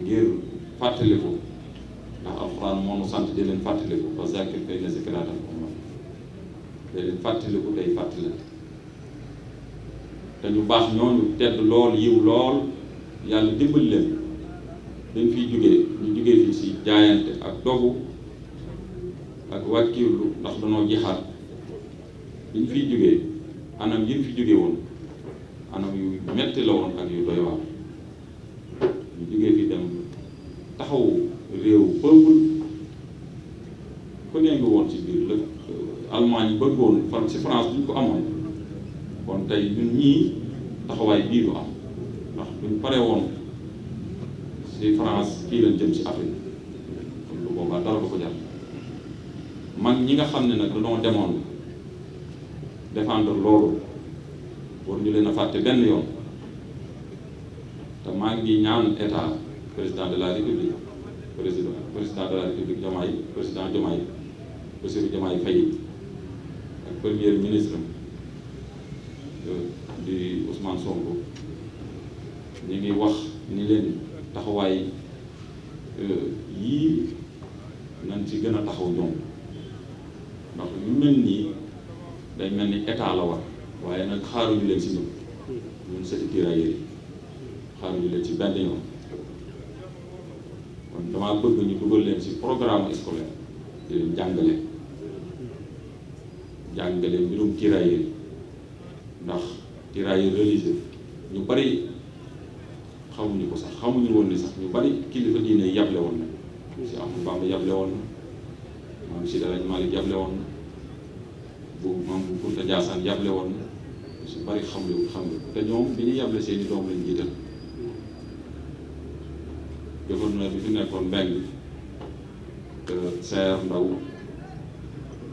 ngir fàttaliku ndax alxuraan moo nu sant di leen fàttaliku fa zakir fa inna zikraa tanfa'u mu'miniin di leen fàttaliku tey fàttali te ñu baax ñooñu tedd lool yiw lool yàlla dimbali leen dañ fiy jógee ñu jógee fii si jaayante ak dogu ak wàkkiirlu ndax danoo jixaat biñ fiy jógee anam yi fi jóge woon anam yu metti la woon ak yu doy waar ñu jógee fi dem taxaw réew peuple ku nee ngi woon ci biir la Allemagne bëggoon fan ci France duñ ko amoon kon tey ñun ñii taxawaay bii du am ndax duñ pare woon ci France kii lañ jëm ci Afrique kon lu boobaa dara du ko jar mag ñi nga xam ne nag dañoo demoon défendre loolu war ñu leen a fàtte benn yoon te maa ngi ñaan état président de la république président de la république Diomaye président Diomaye Bassirou Diomaye Faye ak premier ministre di Ousmane Sonko ñu ngi wax ni leen taxawaay yii nañ ci gën a taxaw ñoom ndax yu mel nii day mel ni état la war waaye nag xaaruñu leen si ñun seti tirailleurs yi xaaruñu leen si benn yoon kon damaa bëgg ñu dugal leen si programme scolaire di leen jàngale mbirum tirailleurs yi ndax tirailleurs religieux ñu bari xamuñu ko sax xamuñu woon ni sax ñu bari kilifa diine yi yable woon na si Ahmadou Bamba yable woon na maam Seydi Hadji Malick yable woon na bu maam bu Kunta Jaasaan yable woon na su bari xam te ñoom bi ñu yable seeni doom lañ jiital gouverneur bi fi nekkoon Mbengue Saër Ndaw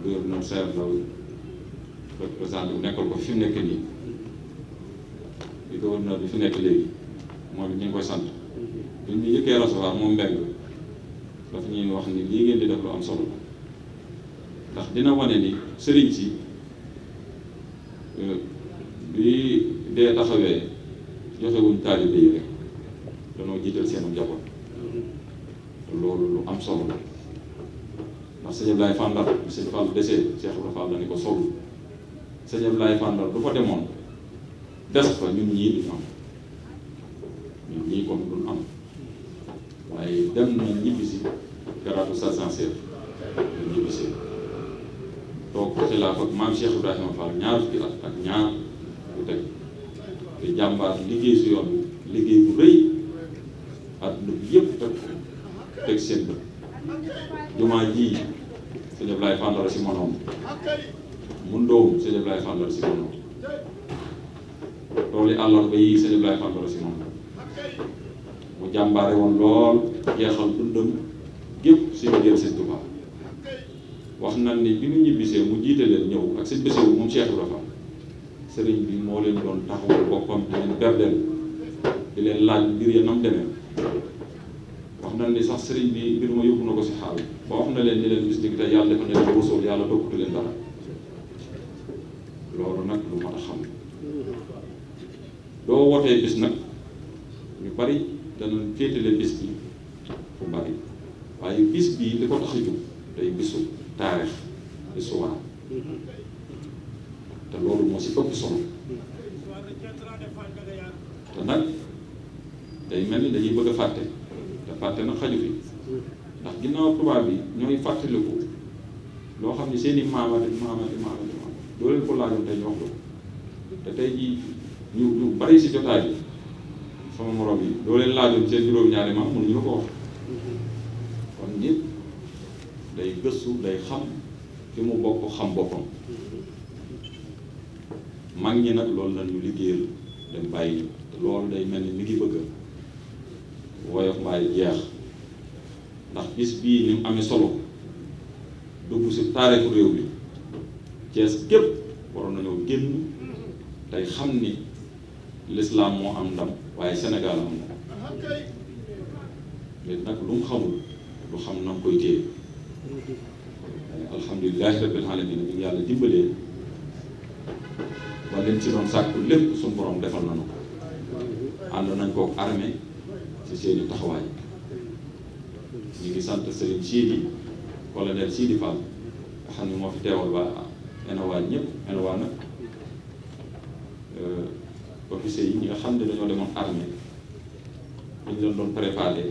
gouverneur Saër Ndaw représentant bu nekkal ko fi mu nekk nii di gouverneur bi fi nekk léegi moom it ñu ngi koy sant bi ñu yëkkee recevoir moom Mbengue dafa ñuy wax ni lii ngeen di def lu am solo ndax dina wane ni sëriñ si bi dee taxawee joxewuñ taalibe yi rek danoo jiital seen njaboot loolu lu am solo la ndax sëñ Ablaye Fandar bi sëñ Fall desee Cheikh Ibra Fall la ni ko sol sëñ Ablaye Fandar du fa demoon des fa ñun ñii duñu am ñun ñii kon duñu am waaye dem na ñibbisi garaatu sarsanseer ñu ñibbisi toog côté laa ak maam Cheikh Ibrahima Fall ñaar fukki at ak ñaar bu teg te jàmbaar liggéey su yoon liggéey bu rëy àdduna bi yëpp teg seen bët jumaa ji sëñ Ablaye Fandar si monoom mun doom sëñ Ablaye Fandar si monoom tooli àllarba yi sëñ Ablaye Fandar si monoom mu jàmbaare woon lool jeexal dundam gépp si liggéeyal sëñ Tuubaa wax nañ ni bi mu ñibbisee mu jiite leen ñëw ak sëñ Bassirou moom Cheikh Ibra Fall sëriñ bi moo leen doon taxawal boppam di leen berdeel di leen laaj mbir ya nam demee wax nañ ni sax sëriñ bi mbir ma yóbbu na ko si xaal ba wax na leen ni leen bis tey yàlla dafa ne leen rusul yàlla toppatu leen dara loolu nag lu mat a xam doo wootee bis nag ñu bari danañ féetale bis bi fu bari waaye bis bii li ko tax a jóg day bisu taarix histoire te loolu moo si ëpp solo te nag day mel ni dañuy bëgg a fàtte te fàtte nag xaju fi ndax ginnaaw tubaab bi ñooy fàttaliku loo xam ne seeni maamati doo leen ko laajoon tey ñu wax la te tey jii ñu bari si jotaay bi sama morom yi doo leen laajoon seen juróom-ñaari maam mënuñu la ko wax kon nit day gëstu day xam fi mu bokk xam boppam mag ñi nag loolu la ñu liggéeyal dem bàyyi te loolu day mel ni mi ngi bëgg woyof mbaay jeex ndax bis bii ni mu amee solo dugg si taarixu réew bi Cees képp waroon nañoo génn tey xam ni l'islam moo am ndam waaye Sénégal am ndam mais nag lu mu xamul lu xam na mu koy téye alhamdulilahi rabbil alamin bi yàlla dimbalee ba leen ci doon sàkku lépp suñu borom defal nañu ko ànd nañ kook armée ci seeni taxawaay ñu ngi sant Serigne Sidi colonel Sidi Fall nga xam ne moo fi teewal waa ENAWA ñëpp ENAWA nag officiers yi ñi nga xam ne dañoo demoon armée bu ñu leen doon préparé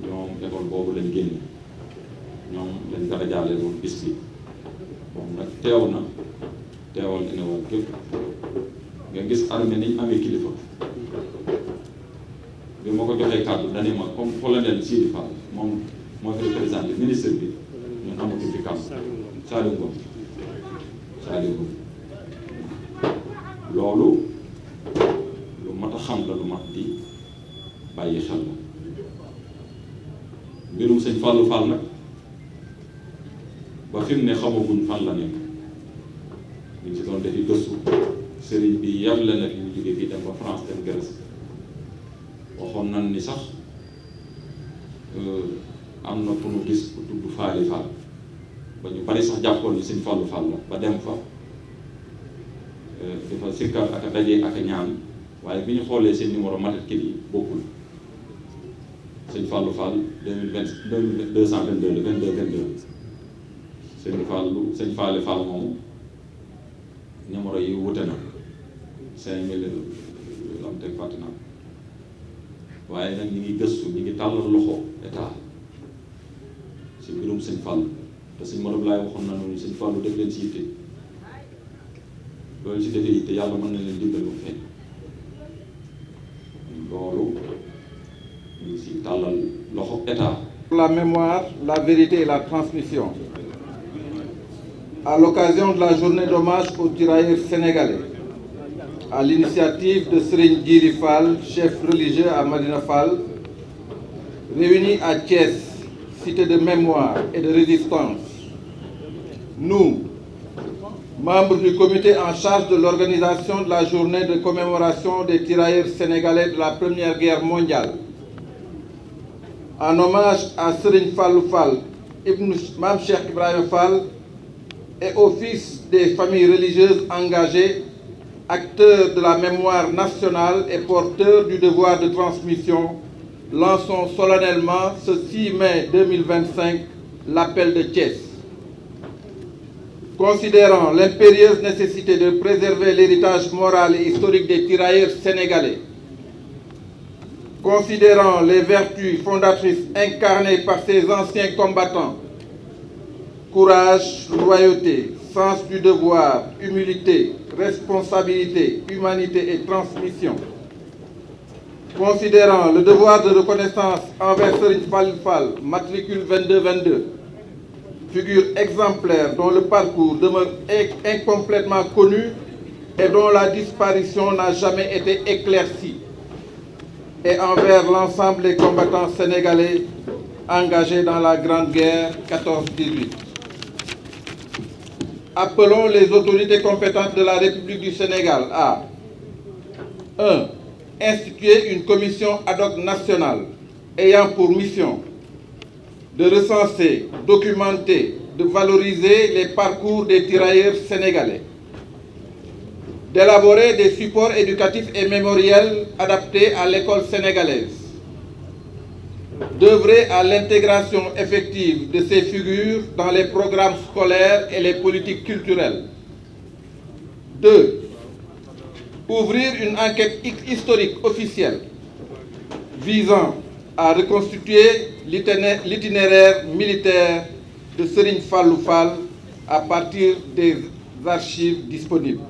ñoom école boobu lañ génne ñoom lañ dara jaale moom bis bi moom nag teew na teewal ENAWA képp nga gis armée niñ amee kilifa bi ma ko joxee kàddu dane ma comme colonel Sidi Fall moom moo fi représenté ministre bi ñun amatuñ fi kàddu Saliou Ngom loolu lu mat a xam la lu mat di bàyyi xel la mbirum sëñ Fallou Fall nag ba fi mu ne xamaguñ fan la nekk ñu ngi si doon defi gëstu sëriñ bi yàble na fi ñu jógee fii dem ba France dem Grèce waxoon nan ni sax am na fu nu gis ku tudd Faali Fall ba ñu bari sax jàppoon ni sëñ Fallou Fall la ba dem fa dafa sikkar ak a daje ak a ñaan waaye bi ñu xoolee seen numéro matat kit yi bokkul sëñ Fallou Fall 2222 le 22 sëñ Faali Fall moomu numéro yi wute na 5000 lam teg fàtte naa waaye nag ñi ngi gëstu ñi ngi tàllal loxo état si mbirum sëñ Fallou te sëñ Modou Laye waxoon na noonu sëñ Fallou def leen si yitte loolu si defee yitte yàlla mën na leen dimbal ba feeñ loolu ñu ngi si tàllal loxo état. La mémoire, la vérité et la transmission. À l'occasion de la journée d'hommage aux tirailleurs sénégalais, à l'initiative de Serigne Djily Fall, chef religieux à Madina Fall, réunis à Thiès, cité de mémoire et de résistance, nous, membres du comité en charge de l'organisation de la journée de commémoration des tirailleurs sénégalais de la Première Guerre mondiale, en hommage à Serigne Fallou Fall, Ibn Mam Cheikh Ibrahima Fall, et aux fils des familles religieuses engagées, acteurs de la mémoire nationale et porteurs du devoir de transmission, lançons solennellement ce 6 mai 2025 l'appel de Thiès. Considérant l'impérieuse nécessité de préserver l'héritage moral et historique des tirailleurs sénégalais, considérant les vertus fondatrices incarnées par ces anciens combattants, courage, loyauté, sens du devoir, humilité, responsabilité, humanité et transmission. Considérant le devoir de reconnaissance envers Serigne Fallou Fall, matricule 2222, figure exemplaire dont le parcours demeure incomplètement connu et dont la disparition n'a jamais été éclaircie, et envers l'ensemble des combattants sénégalais engagés dans la Grande Guerre 14-18. Appelons les autorités compétentes de la République du Sénégal à 1. Instituer une commission ad hoc nationale ayant pour mission de recenser, documenter, de valoriser les parcours des tirailleurs sénégalais, d'élaborer des supports éducatifs et mémoriels adaptés à l'école sénégalaise, d'œuvrer à l'intégration effective de ces figures dans les programmes scolaires et les politiques culturelles. 2. Ouvrir une enquête historique officielle visant à reconstituer l'itinéraire militaire de Serigne Fallou Fall à partir des archives disponibles.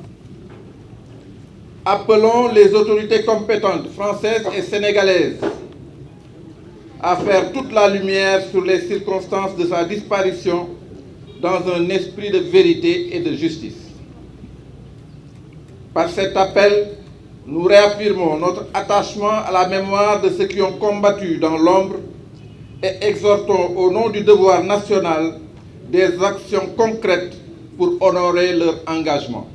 Appelons les autorités compétentes françaises et sénégalaises à faire toute la lumière sur les circonstances de sa disparition dans un esprit de vérité et de justice. Par cet appel, nous réaffirmons notre attachement à la mémoire de ceux qui ont combattu dans l'ombre et exhortons au nom du devoir national des actions concrètes pour honorer leur engagement.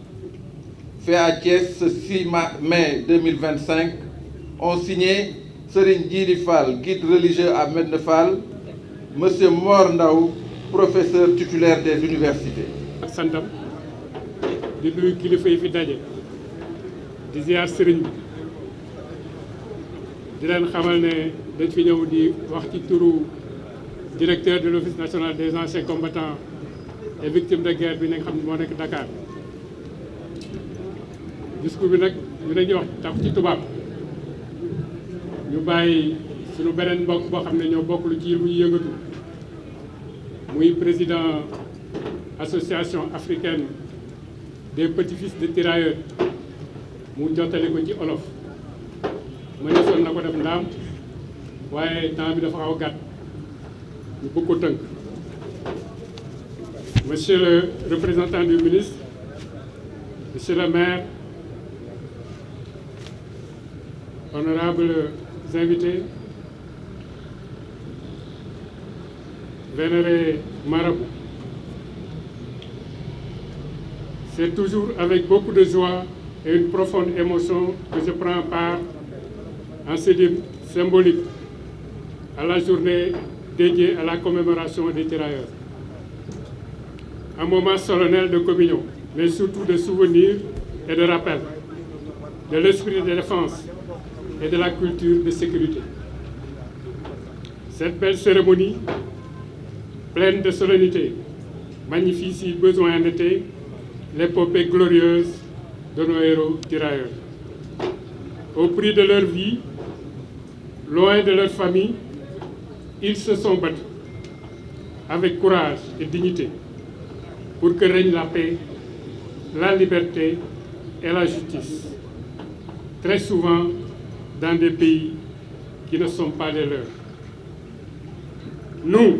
Fait à Thiès ce 6 mai 2025, ont signé Serigne Djily Fall, guide religieux à Médina Fall, Monsieur Mor Ndaw, professeur titulaire des universités. ak santam di nuyu kilifa yi fi daje di ziar sëriñ bi di leen xamal ne dañ fi ñëw di wax ci turu directeur de l'Office national des anciens combattants et victimes de guerre bi nga xam ne moo nekk Dakar discours bi nag ñu dañuy wax tax ci tubaab ñu bàyyi suñu beneen mbokk boo xam ne ñoo bokk lu ci bu ñu yëngatu muy président association africaine des petits-fils de tirailleurs mu jottali ko ci olof ma ne soon na ko def ndaam waaye temps bi dafa xaw a gàtt ñu bëgg ko tënk. Monsieur le représentant du ministre, Monsieur le maire, honorables invités, vénérés marabouts, c'est toujours avec beaucoup de joie et une profonde émotion que je prends part en ce livre symbolique à la journée dédiée à la commémoration des tirailleurs. Un moment solennel de communion, mais surtout de souvenirs et de rappel de l'esprit de défense et de la culture de sécurité. Cette belle cérémonie, pleine de solennité, magnifie si besoin en était l'épopée glorieuse de nos héros tirailleurs. Au prix de leur vie, loin de leur famille, ils se sont battus avec courage et dignité pour que règne la paix, la liberté et la justice, très souvent dans des pays qui ne sont pas les leurs. Nous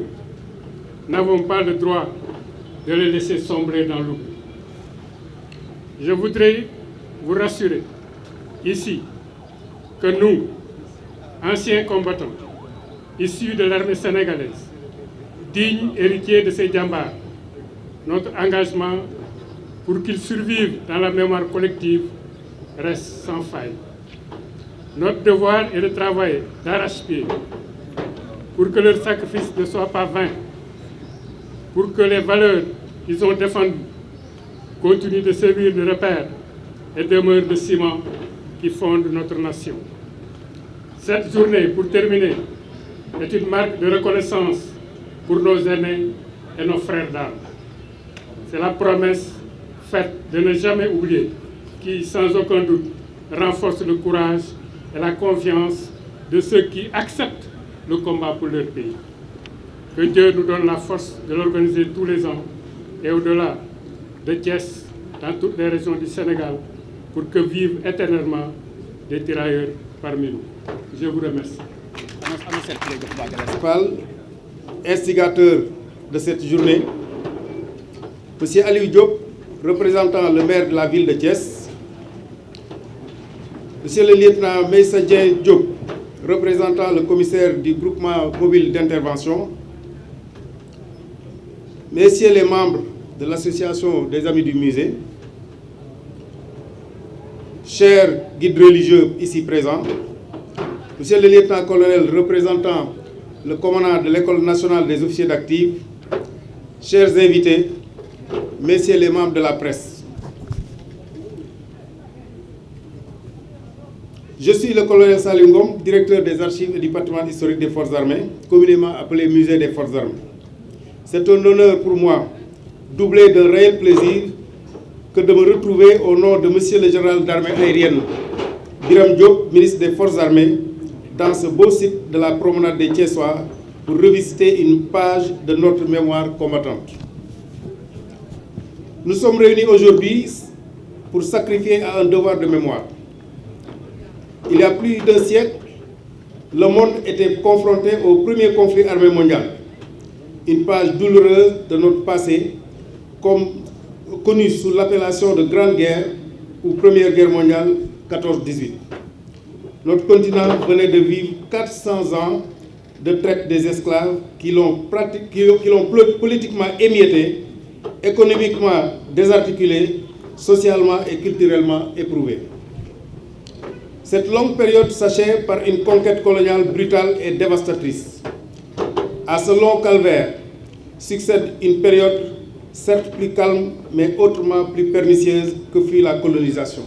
n'avons pas le droit de les laisser sombrer dans l'oubli. Je voudrais vous rassurer ici que nous, anciens combattants, issus de l'armée sénégalaise, dignes héritiers de ces djambars, notre engagement pour qu'ils survivent dans la mémoire collective reste sans faille. Notre devoir est de travailler d'arrache-pied pour que leur sacrifice ne soit pas vain, pour que les valeurs qu'ils ont défendues continuent de servir de repères et demeurent de ciment qui fondent notre nation. Cette journée, pour terminer, est une marque de reconnaissance pour nos aînés et nos frères d'armes. C'est la promesse faite de ne jamais oublier qui, sans aucun doute, renforce le courage et la confiance de ceux qui acceptent le combat pour leur pays. Que Dieu nous donne la force de l'organiser tous les ans et au-delà de Thiès, dans toutes les régions du Sénégal, pour que vivent éternellement des tirailleurs parmi nous. Je vous remercie. Instigateur de cette journée, Monsieur Aliou Diop, représentant le maire de la ville de Thiès, Monsieur le lieutenant Meïssa Diop, représentant le commissaire du groupement mobile d'intervention, Messieurs les membres de l'association des amis du musée, chers guides religieux ici présents, Monsieur le lieutenant-colonel représentant le commandant de l'École nationale des officiers d'actifs, chers invités, messieurs les membres de la presse. Je suis le colonel Salim Ngom, directeur des archives et du patrimoine historique des Forces armées, communément appelé Musée des Forces armées. C'est un honneur pour moi, doublé d'un réel plaisir, que de me retrouver au nom de Monsieur le général d'armée aérienne, Biram Diop, ministre des Forces armées, dans ce beau site de la promenade des Thiessois pour revisiter une page de notre mémoire combattante. Nous sommes réunis aujourd'hui pour sacrifier à un devoir de mémoire. Il y a plus d'un siècle, le monde était confronté au premier conflit armé mondial, une page douloureuse de notre passé, connue sous l'appellation de Grande Guerre ou Première Guerre mondiale 14-18. Notre continent venait de vivre 400 ans de traite des esclaves qui l'ont politiquement émietté, économiquement désarticulé, socialement et culturellement éprouvé. Cette longue période s'achève par une conquête coloniale brutale et dévastatrice. À ce long calvaire succède une période certes plus calme, mais autrement plus pernicieuse que fut la colonisation.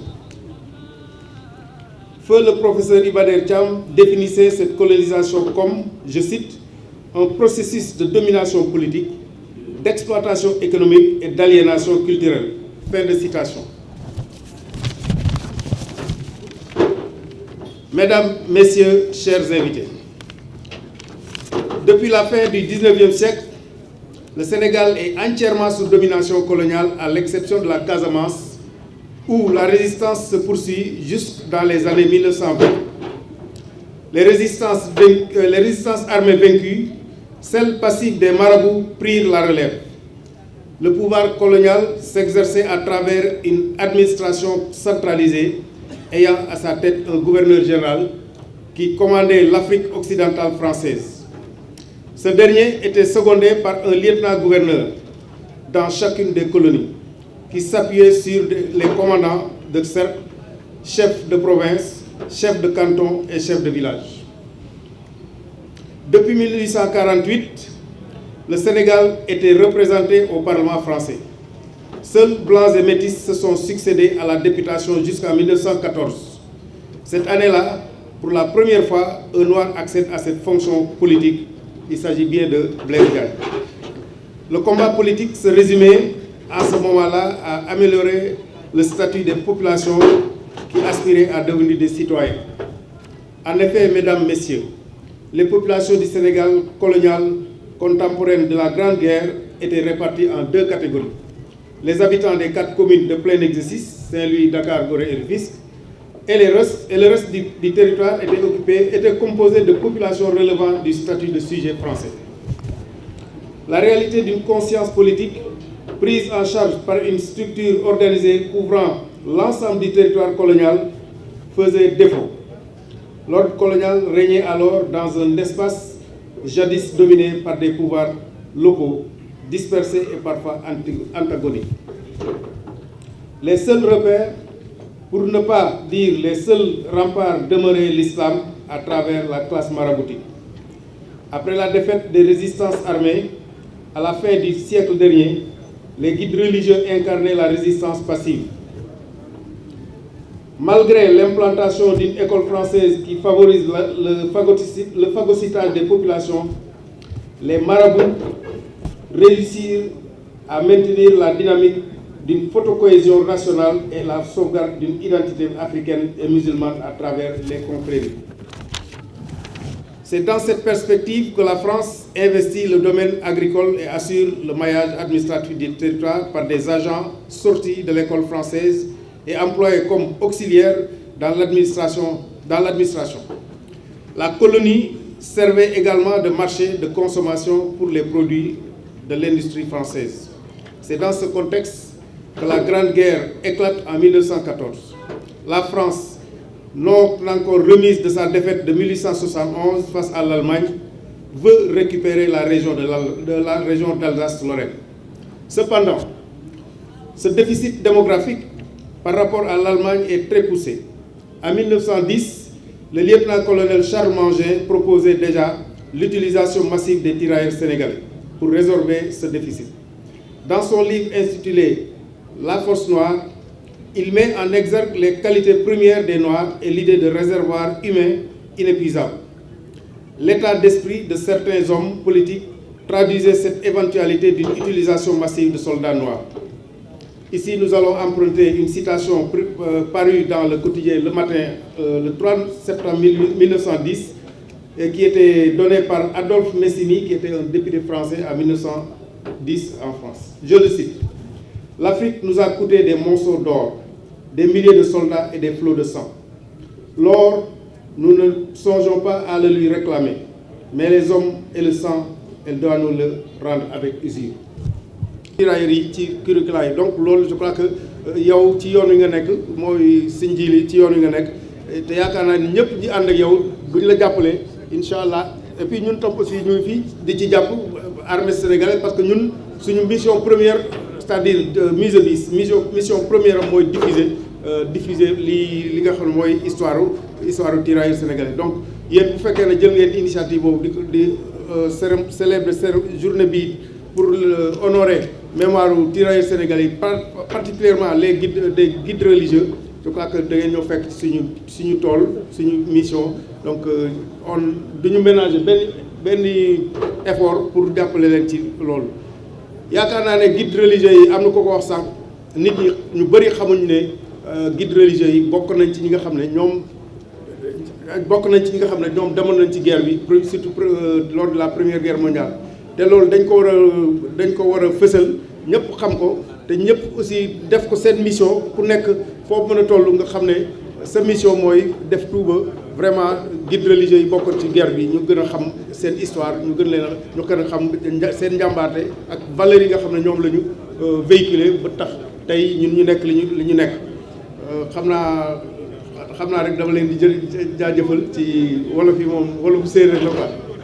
Feu le professeur Iba Der Thiam définissait cette colonisation comme, je cite, un processus de domination politique, d'exploitation économique et d'aliénation culturelle. Fin de citation. Mesdames, Messieurs, chers invités, depuis la fin du XIXe siècle, le Sénégal est entièrement sous domination coloniale, à l'exception de la Casamance, où la résistance se poursuit jusque dans les années 1920. Les résistances armées vaincues, celles passives des marabouts, prirent la relève. Le pouvoir colonial s'exerçait à travers une administration centralisée, ayant à sa tête un gouverneur général qui commandait l'Afrique occidentale française. Ce dernier était secondé par un lieutenant-gouverneur dans chacune des colonies, qui s'appuyait sur les commandants de cercle, chefs de province, chefs de canton et chefs de village. Depuis 1848, le Sénégal était représenté au Parlement français. Seuls blancs et métis se sont succédés à la députation jusqu'en 1914. Cette année-là, pour la première fois, un noir accède à cette fonction politique. Il s'agit bien de Blaise Diagne. Le combat politique se résumait à ce moment-là à améliorer le statut des populations qui aspiraient à devenir des citoyens. En effet, mesdames, messieurs, les populations du Sénégal colonial contemporaine de la Grande Guerre étaient réparties en deux catégories. Les habitants des 4 communes de plein exercice, Saint-Louis, Dakar, Gorée et Rufisque, et le reste du territoire était composé de populations relevant du statut de sujet français. La réalité d'une conscience politique prise en charge par une structure organisée couvrant l'ensemble du territoire colonial faisait défaut. L'ordre colonial régnait alors dans un espace jadis dominé par des pouvoirs locaux, dispersés et parfois antagoniques. Les seuls repères, pour ne pas dire les seuls remparts, demeuraient l'islam à travers la classe maraboutique. Après la défaite des résistances armées, à la fin du siècle dernier, les guides religieux incarnaient la résistance passive. Malgré l'implantation d'une école française qui favorise le phagocytage des populations, les marabouts réussirent à maintenir la dynamique d'une photocohésion nationale et la sauvegarde d'une identité africaine et musulmane à travers les confréries. C'est dans cette perspective que la France investit le domaine agricole et assure le maillage administratif du territoire par des agents sortis de l'école française et employés comme auxiliaires dans l'administration. La colonie servait également de marché de consommation pour les produits de l'industrie française. C'est dans ce contexte que la Grande Guerre éclate en 1914. La France, non encore remise de sa défaite de 1871 face à l'Allemagne, veut récupérer la région d'Alsace-Lorraine. Cependant, ce déficit démographique par rapport à l'Allemagne est très poussé. En 1910, le lieutenant-colonel Charles Mangin proposait déjà l'utilisation massive des tirailleurs sénégalais pour résorber ce déficit. Dans son livre intitulé « La force noire », il met en exergue les qualités premières des Noirs et l'idée de réservoir humain inépuisable. L'état d'esprit de certains hommes politiques traduisait cette éventualité d'une utilisation massive de soldats noirs. Ici, nous allons emprunter une citation parue dans le quotidien Le Matin le 3 septembre 1910 et qui était donnée par Adolphe Messini, qui était un député français en 1910 en France. Je le cite. « L'Afrique nous a coûté des monceaux d'or, des milliers de soldats et des flots de sang. L'or, nous ne songeons pas à le lui réclamer, mais les hommes et le sang, elle doit nous le rendre avec usure. » Donc loolu je crois que yow ci yoon wi nga nekk mooy Sindiély ci yoon wi nga nekk te yaakaar naa ni ñëpp ñi ànd ak yow buñ la jàppalee incha allah et puis ñun tam aussi ñu ngi fii di ci jàpp armée sénégalaise parce que ñun suñu mission première c'est-à-dire mise bi mission première am mooy diffuser li nga xam ne mooy histoire tirailleurs sénégalais. Donc yéen bu fekkee ne jël ngeen initiative boobu di célébrer journée bi pour honorer mémoire tirailleurs sénégalais, particulièrement les guides religieux. Je crois que da ngeen ñoo fekk suñu tool suñu mission donc on duñu ménager benn effort pour jàppale leen ci loolu. yaakaar naa ne guide religieux yi am na ko wax sànq nit ñi ñu bëri xamuñ ne guide religieux yi bokk nañ ci ñi nga xam ne ñoom demoon nañ ci guerre bi surtout lors de la première guerre mondiale te loolu dañ ko war a fësal ñëpp xam ko te ñëpp aussi def ko seen mission ku nekk foofu mën a toll nga xam ne sa mission mooy def tuuba vraiment guide religieux yi bokkoon ci guerre bi ñu gën a xam seen histoire ñu gën a xam seen njàmbaarte ak valeurs yi nga xam ne ñoom la ñu véhiculer ba tax tey ñun ñu nekk li ñu nekk xam naa rek dama leen di jaajëfal ci wolof yi moom wolofu séeréer la quoi